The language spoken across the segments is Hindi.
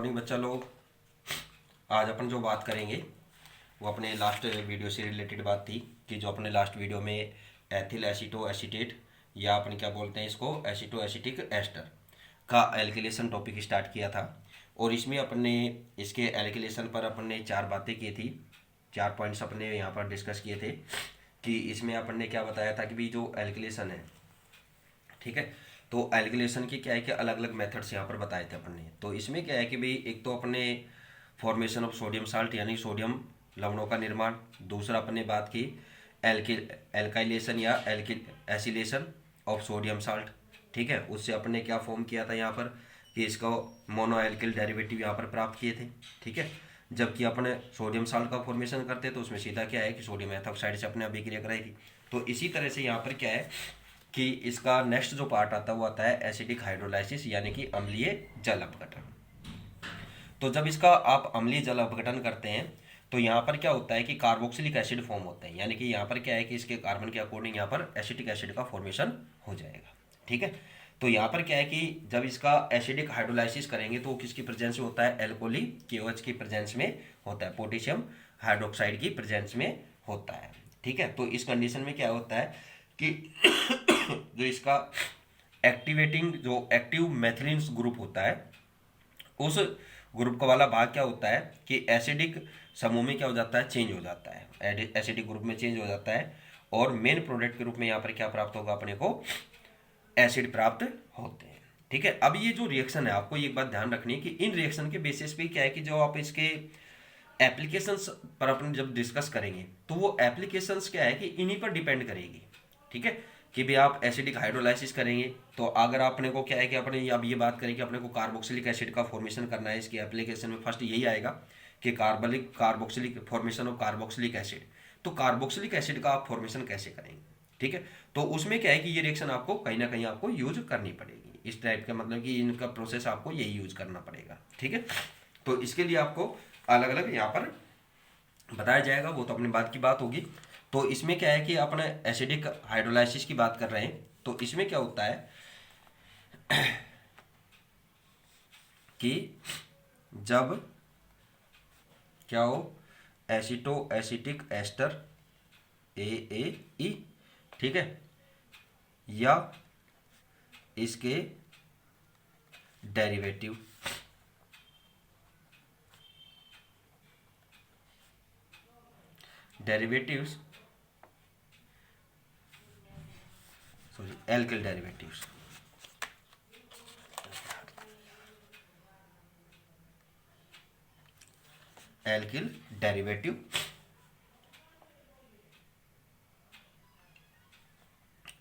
मॉर्निंग बच्चा लोग। आज अपन जो बात करेंगे वो अपने लास्ट वीडियो से रिलेटेड बात थी कि जो अपने लास्ट वीडियो में एथिल एसीटो एसीटेट या अपन क्या बोलते हैं इसको एसीटो एसिटिक एस्टर का एल्किलेशन टॉपिक स्टार्ट किया था। और इसमें अपन ने इसके एल्किलेशन पर अपन ने 4 बातें की थी, 4 पॉइंट्स अपन ने यहाँ पर डिस्कस किए थे कि इसमें अपन ने क्या बताया था कि भी जो एल्किलेशन है, ठीक है, तो एल्किलेशन की क्या है कि अलग अलग मेथड्स यहाँ पर बताए थे अपन ने। तो इसमें क्या है कि भाई एक तो अपने फॉर्मेशन ऑफ सोडियम साल्ट यानी सोडियम लवणों का निर्माण, दूसरा अपन ने बात की एल्काइलेशन या एसिलेशन ऑफ सोडियम साल्ट, ठीक है, उससे अपन ने क्या फॉर्म किया था यहाँ पर कि इसको मोनो एल्किल डेरिवेटिव यहाँ पर प्राप्त किए थे, ठीक है। जबकि अपने सोडियम साल्ट का फॉर्मेशन करते तो उसमें सीधा क्या है कि सोडियम एथॉक्साइड से अपने अभिक्रिया कराई थी। तो इसी तरह से यहाँ पर क्या है कि इसका नेक्स्ट जो पार्ट आता है वो आता है एसिडिक हाइड्रोलाइसिस यानी कि अम्लीय जल अपघटन। तो जब इसका आप अम्लीय जल अपघटन करते हैं तो यहाँ पर क्या होता है कि कार्बोक्सिलिक एसिड फॉर्म होते हैं, यानी कि यहाँ पर क्या है कि इसके कार्बन के अकॉर्डिंग यहाँ पर एसिटिक एसिड का फॉर्मेशन हो जाएगा, ठीक है। तो यहाँ पर क्या है कि जब इसका एसिडिक हाइड्रोलाइसिस करेंगे तो किसकी प्रेजेंस में होता है, एल्कोहली KOH की प्रेजेंस में होता है, पोटेशियम हाइड्रोक्साइड की प्रेजेंस में होता है, ठीक है। तो इस कंडीशन में क्या होता है कि जो इसका एक्टिवेटिंग जो एक्टिव मैथिलीन ग्रुप होता है उस ग्रुप का वाला भाग क्या होता है कि एसिडिक समूह में क्या हो जाता है, चेंज हो जाता है, एसिडिक ग्रुप में चेंज हो जाता है और मेन प्रोडक्ट के रूप में यहाँ पर क्या प्राप्त होगा, अपने को एसिड प्राप्त होते हैं, ठीक है। अब ये जो रिएक्शन है आपको एक बात ध्यान रखनी है कि इन रिएक्शन के बेसिस पे क्या है कि जो आप इसके एप्लीकेशंस पर अपन जब डिस्कस करेंगे तो वो एप्लीकेशंस क्या है कि इन्हीं पर डिपेंड करेगी, ठीक है। कि भी आप एसिडिक हाइड्रोलाइसिस करेंगे तो अगर अपने को क्या है कि अपने अब ये बात करें कि अपने को कार्बोक्सिलिक एसिड का फॉर्मेशन करना है, इसकी एप्लीकेशन में फर्स्ट यही आएगा कि carboxylic formation of carboxylic acid. तो कार्बोक्सिलिक एसिड का आप फॉर्मेशन कैसे करेंगे, ठीक है। तो उसमें क्या है कि ये रिएक्शन आपको कहीं ना कहीं आपको यूज करनी पड़ेगी, इस टाइप का मतलब कि इनका प्रोसेस आपको यही यूज करना पड़ेगा, ठीक है। तो इसके लिए आपको अलग अलग यहाँ पर बताया जाएगा, वो तो अपनी बात की बात होगी। तो इसमें क्या है कि अपने एसिडिक हाइड्रोलाइसिस की बात कर रहे हैं तो इसमें क्या होता है कि जब क्या हो एसिटो एसिटिक एस्टर AAE, ठीक है, या इसके derivative derivatives sorry alkyl derivatives, alkyl derivative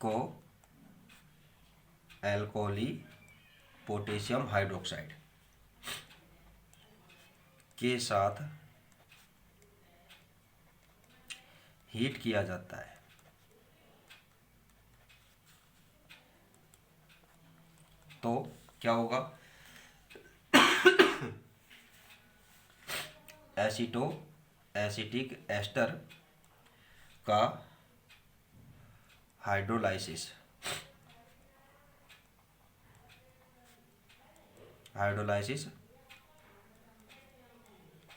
को एल्कोहली पोटेशियम हाइड्रोक्साइड के साथ हीट किया जाता है तो क्या होगा, एसिटो एसिटिक एस्टर का हाइड्रोलाइसिस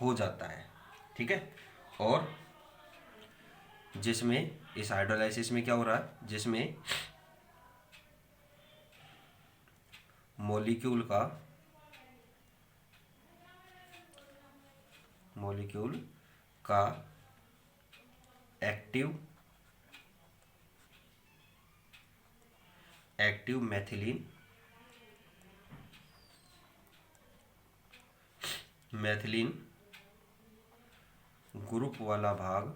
हो जाता है, ठीक है। और जिसमें इस हाइड्रोलाइसिस में क्या हो रहा है, जिसमें मॉलिक्यूल का एक्टिव मैथिलीन ग्रुप वाला भाग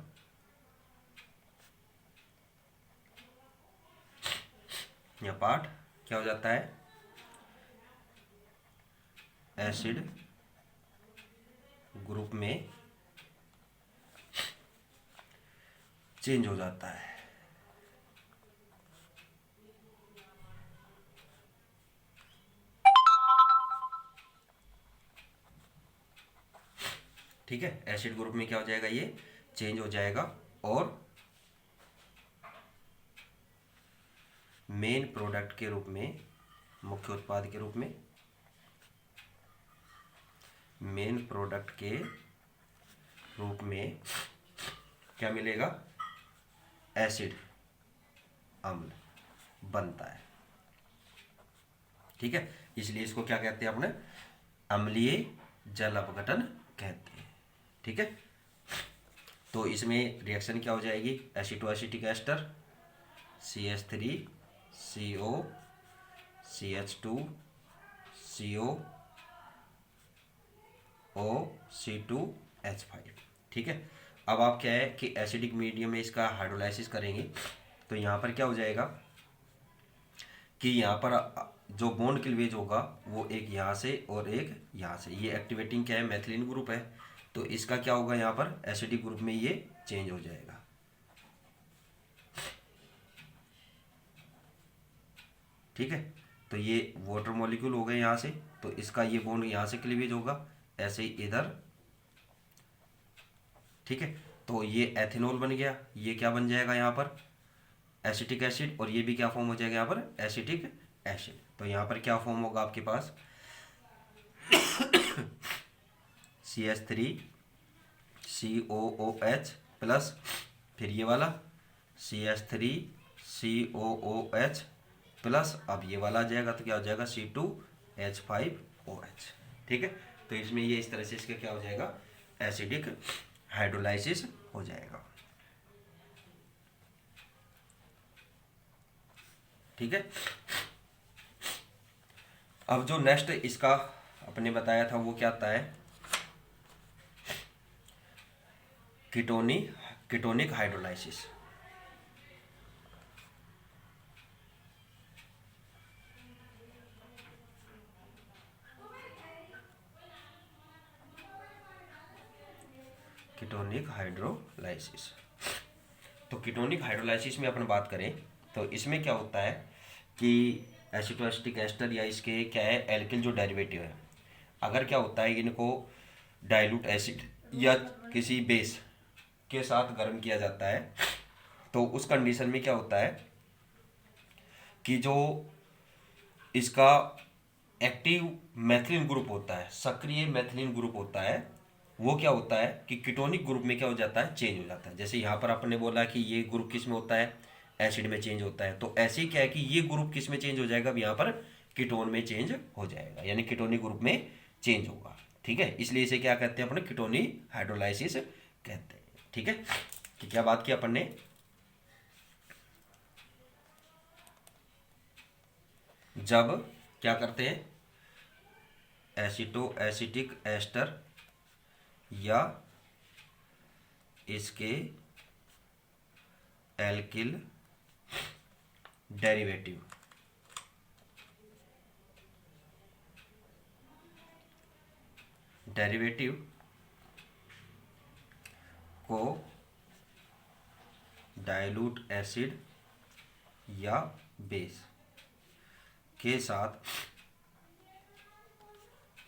या पार्ट क्या हो जाता है, एसिड ग्रुप में चेंज हो जाता है, ठीक है। एसिड ग्रुप में क्या हो जाएगा, ये चेंज हो जाएगा और मेन प्रोडक्ट के रूप में, मुख्य उत्पाद के रूप में मेन प्रोडक्ट के रूप में क्या मिलेगा, एसिड अम्ल बनता है। ठीक है, इसलिए इसको क्या कहते हैं अपने, अम्लीय जल अपघटन कहते हैं। ठीक है, तो इसमें रिएक्शन क्या हो जाएगी, एसिटो acetic ester CH3CO CH2 CO OC2H5। ठीक है, अब आप क्या है कि एसिडिक मीडियम में इसका हाइड्रोलाइसिस करेंगे तो यहाँ पर क्या हो जाएगा कि यहाँ पर जो बॉन्ड क्लीवेज होगा वो एक यहाँ से और एक यहाँ से, ये एक्टिवेटिंग क्या है, मैथिलीन ग्रुप है, तो इसका क्या होगा यहाँ पर एसिडिक ग्रुप में ये चेंज हो जाएगा। ठीक है, तो ये वाटर मॉलिक्यूल हो गए यहाँ से, तो इसका ये बॉन्ड यहाँ से क्लीवेज होगा, ऐसे ही इधर। ठीक है, तो ये एथेनॉल बन गया, ये क्या बन जाएगा यहाँ पर, एसिटिक एसिड, और ये भी क्या फॉर्म हो जाएगा यहाँ पर, एसिटिक एसिड। तो यहाँ पर क्या फॉर्म होगा आपके पास CH3COOH प्लस, फिर ये वाला CH3COOH प्लस, अब ये वाला आ जाएगा तो क्या हो जाएगा C2H5OH। ठीक है, तो इसमें ये इस तरह से इसका क्या हो जाएगा, एसिडिक हाइड्रोलाइसिस हो जाएगा। ठीक है, अब जो नेक्स्ट इसका अपने बताया था वो क्या आता है, कीटोनिक हाइड्रोलाइसिस। कीटोनिक हाइड्रोलाइसिस, तो कीटोनिक हाइड्रोलाइसिस में अपन बात करें तो इसमें क्या होता है कि एसिटो एसिटिक एस्टर या इसके क्या है एल्किल जो डेरिवेटिव है, अगर क्या होता है इनको डाइल्यूट एसिड या किसी बेस के साथ गर्म किया जाता है तो उस कंडीशन में क्या होता है कि जो इसका एक्टिव मैथिलीन ग्रुप होता है, सक्रिय मैथिलीन ग्रुप होता है, वो क्या होता है कि कीटोनिक ग्रुप में क्या हो जाता है, चेंज हो जाता है। जैसे यहाँ पर आपने बोला कि ये ग्रुप किस में होता है, एसिड में चेंज होता है, तो ऐसे ही क्या है कि ये ग्रुप किस में चेंज हो जाएगा, अब यहाँ पर कीटोन में चेंज हो जाएगा, यानी कीटोनिक ग्रुप में चेंज होगा। ठीक है, इसलिए इसे क्या कहते हैं अपने, कीटोनिक हाइड्रोलाइसिस कहते हैं। ठीक है, कि क्या बात की अपन ने, जब क्या करते हैं एसिटो एसिटिक एस्टर या इसके एल्किल डेरिवेटिव को डाइल्यूट एसिड या बेस के साथ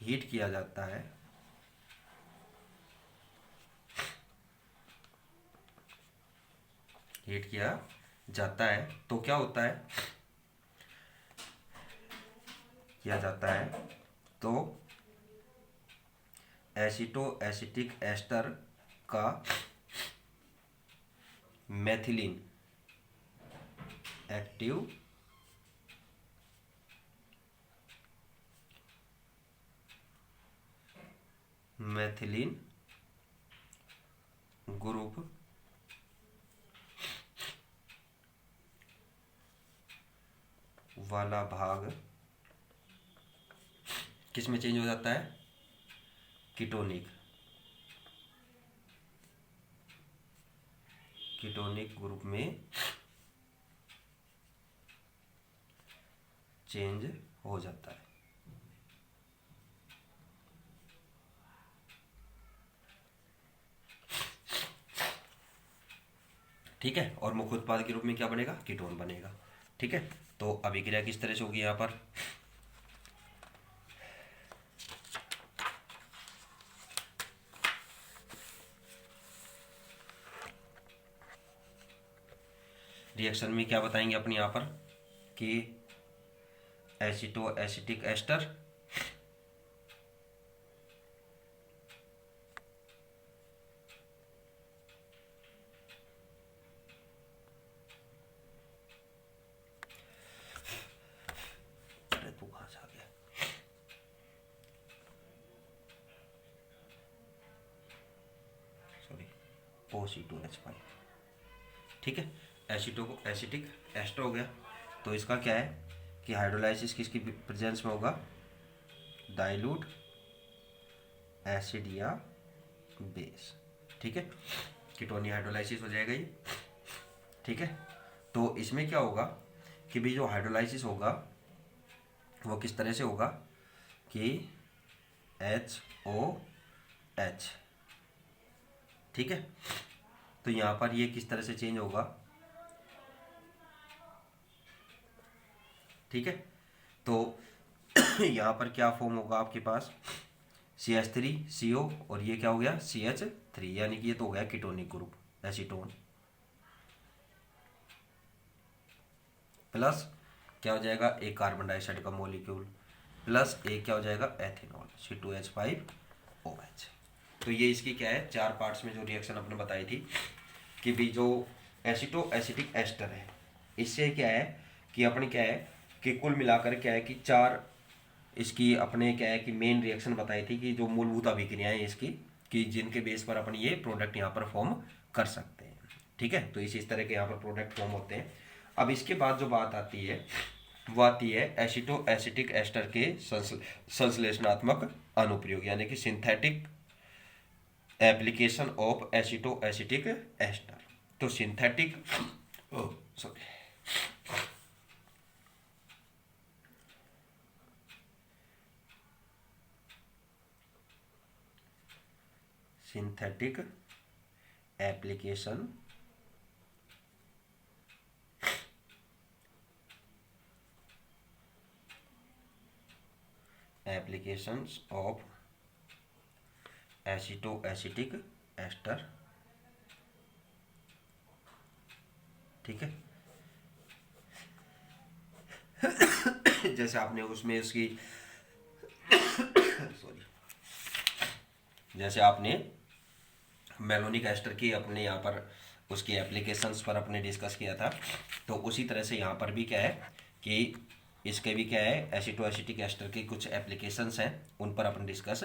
हीट किया जाता है तो क्या होता है, किया जाता है तो एसिटो एसिटिक एस्टर का मैथिलीन एक्टिव मैथिलीन ग्रुप वाला भाग किस में चेंज हो जाता है, कीटोनिक ग्रुप में चेंज हो जाता है। ठीक है, और मुख्य उत्पाद के रूप में क्या बनेगा, कीटोन बनेगा। ठीक है, तो अभिक्रिया किस तरह से होगी यहाँ पर, रिएक्शन में क्या बताएंगे अपने यहाँ पर कि एसिटो एसिटिक एस्टर OC2H5। ठीक है, एसिटिक एस्टर हो गया। तो इसका क्या है कि हाइड्रोलाइसिस किसकी प्रेजेंस में होगा, डाइल्यूट एसिड या बेस। ठीक है, कीटोन हाइड्रोलाइसिस हो जाएगा ये। ठीक है, तो इसमें क्या होगा कि भी जो हाइड्रोलाइसिस होगा वो किस तरह से होगा कि HOH। ठीक है, तो यहाँ पर ये किस तरह से चेंज होगा। ठीक है, तो यहाँ पर क्या फॉर्म होगा आपके पास, CH3CO और ये क्या हो गया CH3, यानी कि ये तो हो गया कीटोनिक ग्रुप एसीटोन, प्लस क्या हो जाएगा एक कार्बन डाइऑक्साइड का मॉलिक्यूल, प्लस एक क्या हो जाएगा एथेनॉल C2H5OH। तो ये इसकी क्या है, 4 पार्ट्स में जो रिएक्शन अपने बताई थी कि भी जो एसिटो एसिटिक एस्टर है, इससे क्या है कि अपने क्या है कि कुल मिलाकर क्या है कि 4 इसकी अपने क्या है कि मेन रिएक्शन बताई थी कि जो मूलभूत अभिक्रियाएं इसकी कि जिनके बेस पर अपन ये प्रोडक्ट यहाँ पर फॉर्म कर सकते हैं। ठीक है, तो इस तरह के यहाँ पर प्रोडक्ट फॉर्म होते हैं। अब इसके बाद जो बात आती है वो आती है एसिटो एसिटिक एस्टर के संश्लेषणात्मक अनुप्रयोग, यानी कि synthetic application of aceto acetic ester. तो synthetic synthetic application applications of aceto acetic ester. ठीक है, जैसे आपने उसमें उसकी सॉरी, जैसे आपने मेलोनिक एस्टर की अपने यहाँ पर उसकी एप्लीकेशंस पर अपने डिस्कस किया था, तो उसी तरह से यहाँ पर भी क्या है कि इसके भी क्या है एसिटो एसिटिक एस्टर की कुछ एप्लीकेशंस हैं, उन पर अपन डिस्कस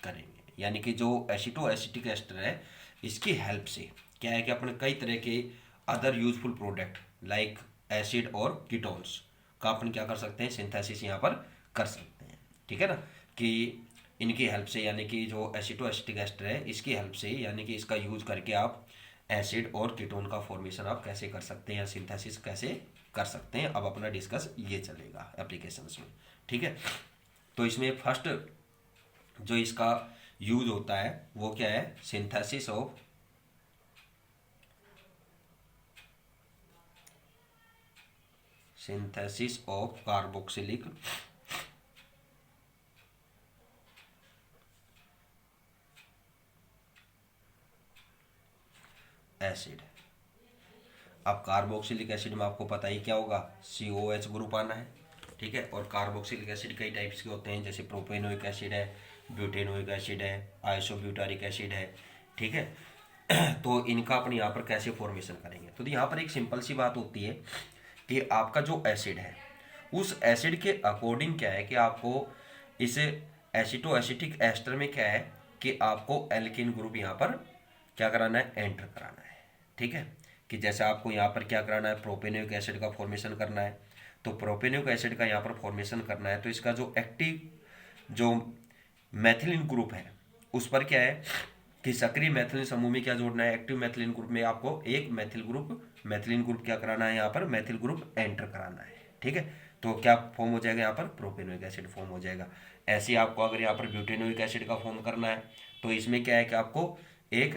करेंगे। यानी कि जो एसिटो एसिटिक एस्टर है इसकी हेल्प से क्या है कि अपने कई तरह के other useful product like acid और कीटोन्स का अपन क्या कर सकते हैं, सिंथेसिस यहाँ पर कर सकते हैं। ठीक है ना, कि इनकी हेल्प से यानी कि जो एसिटो एसिटिक एस्टर है इसकी हेल्प से यानी कि इसका यूज करके आप एसिड और कीटोन का फॉर्मेशन आप कैसे कर सकते हैं या सिंथेसिस कैसे कर सकते हैं, अब अपना डिस्कस ये चलेगा एप्लीकेशंस में। ठीक है, तो इसमें फर्स्ट जो इसका यूज होता है वो क्या है, सिंथेसिस ऑफ कार्बोक्सिलिक एसिड। अब कार्बोक्सिलिक एसिड में आपको पता ही क्या होगा, COH ग्रुप आना है। ठीक है, और कार्बोक्सिलिक एसिड कई टाइप्स के होते हैं, जैसे प्रोपेनोइक एसिड है, ब्यूटेनोइक एसिड है, आइसोब्यूटारिक एसिड है। ठीक है, तो इनका अपन यहाँ पर कैसे फॉर्मेशन करेंगे, तो यहाँ पर एक सिंपल सी बात होती है कि आपका जो एसिड है उस एसिड के अकॉर्डिंग क्या है कि आपको इस एसिटो एसिटिक एस्टर में क्या है कि आपको एल्किन ग्रुप यहाँ पर क्या कराना है, एंटर कराना है। ठीक है, कि जैसे आपको यहाँ पर क्या कराना है, प्रोपेनोइक एसिड का फॉर्मेशन करना है, तो प्रोपेनोइक एसिड का यहाँ पर फॉर्मेशन करना है, तो इसका जो एक्टिव जो मैथिलीन ग्रुप है उस पर क्या है कि सक्रिय मैथिलीन समूह में क्या जोड़ना है, एक्टिव मैथिलीन ग्रुप में आपको एक मैथिलीन ग्रुप क्या कराना है, यहाँ पर मैथिल ग्रुप एंटर कराना है। ठीक है, तो क्या फॉर्म हो जाएगा, यहाँ पर प्रोपेनोइक एसिड फॉर्म हो जाएगा। ऐसे आपको अगर यहाँ पर ब्यूटेनोइक एसिड का फॉर्म करना है तो इसमें क्या है कि आपको एक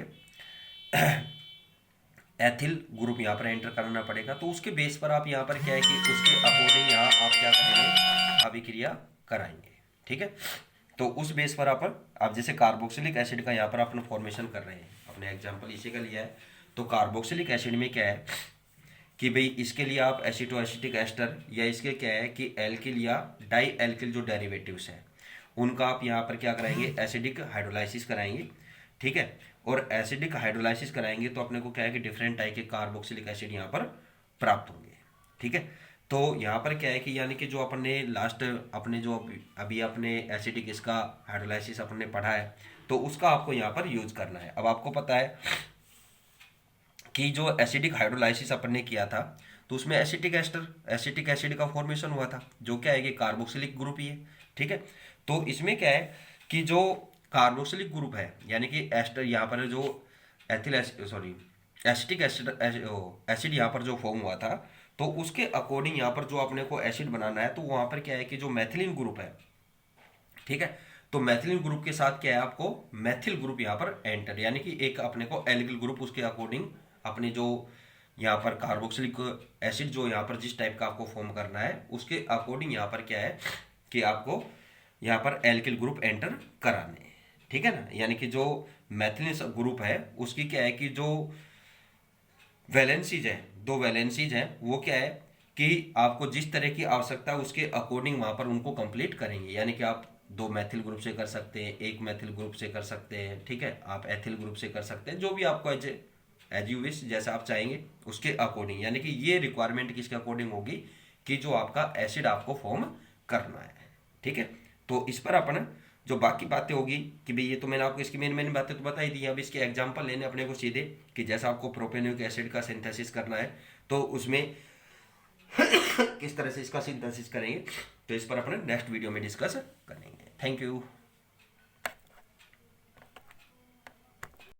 एथिल ग्रुप यहाँ पर एंटर करना पड़ेगा, तो उसके बेस पर आप यहाँ पर क्या है कि उसके अकॉर्डिंग यहाँ आप क्या करेंगे, अभिक्रिया कराएंगे। ठीक है, तो उस बेस पर आप जैसे कार्बोक्सिलिक एसिड का यहाँ पर अपन फॉर्मेशन कर रहे हैं, अपने एग्जांपल इसी का लिया है, तो कार्बोक्सिलिक एसिड में क्या है कि भाई इसके लिए आप एसिटो एसिटिक एस्टर या इसके क्या है कि एल्किल या डाई एल्किल जो डेरिवेटिव्स हैं उनका आप यहाँ पर क्या कराएंगे, एसिडिक हाइड्रोलाइसिस कराएंगे। ठीक है, और एसिडिक हाइड्रोलाइसिस कराएंगे तो अपने को क्या है कि डिफरेंट टाइप के कार्बोक्सिलिक एसिड यहाँ पर प्राप्त होंगे। ठीक है, तो यहाँ पर क्या है कि यानी कि जो अपने लास्ट अपने जो अभी अपने एसिडिक इसका हाइड्रोलाइसिस अपने पढ़ा है तो उसका आपको यहाँ पर यूज करना है। अब आपको पता है कि जो एसिडिक हाइड्रोलाइसिस अपन ने किया था तो उसमें एसिटिक एस्टर एसिटिक एसिड का फॉर्मेशन हुआ था, जो क्या है कि कार्बोक्सिलिक ग्रुप ही है। ठीक है, तो इसमें क्या है कि जो कार्बोक्सिलिक ग्रुप है यानी कि एस्टर यहाँ पर जो ethyl sorry acetic acid acid यहाँ पर जो फॉर्म हुआ था, तो उसके अकॉर्डिंग यहाँ पर जो अपने को एसिड बनाना है तो वहाँ पर क्या है कि जो मैथिलीन ग्रुप है, ठीक है, तो मैथिलीन ग्रुप के साथ क्या है आपको मैथिल ग्रुप यहाँ पर एंटर, यानी कि एक अपने को एल्किल ग्रुप उसके अकॉर्डिंग अपने जो यहाँ पर कार्बोक्सिलिक एसिड जो यहाँ पर जिस टाइप का आपको फॉर्म करना है उसके अकॉर्डिंग यहाँ पर क्या है कि आपको यहाँ पर एल्किल ग्रुप एंटर कराने हैं। ठीक है ना, यानी कि जो मैथिलीन ग्रुप है उसकी क्या है कि जो वैलेंसीज है, दो वैलेंसीज हैं, वो क्या है कि आपको जिस तरह की आवश्यकता है उसके अकॉर्डिंग वहां पर उनको कंप्लीट करेंगे। यानी कि आप दो मैथिल ग्रुप से कर सकते हैं, एक मैथिल ग्रुप से कर सकते हैं, ठीक है, आप एथिल ग्रुप से कर सकते हैं, जो भी आपको एज यू विश जैसा आप चाहेंगे उसके अकॉर्डिंग। यानी कि ये रिक्वायरमेंट किसके अकॉर्डिंग होगी कि जो आपका एसिड आपको फॉर्म करना है। ठीक है, तो इस पर अपन जो बाकी बातें होगी कि भाई ये तो मैंने आपको इसकी मेन मेन बातें तो बताई दी। अब इसके एग्जांपल लेने अपने को सीधे कि जैसा आपको प्रोपेनोइक एसिड का सिंथेसिस करना है तो उसमें किस तरह से इसका सिंथेसिस करेंगे, तो इस पर अपने नेक्स्ट वीडियो में डिस्कस करेंगे। Thank you.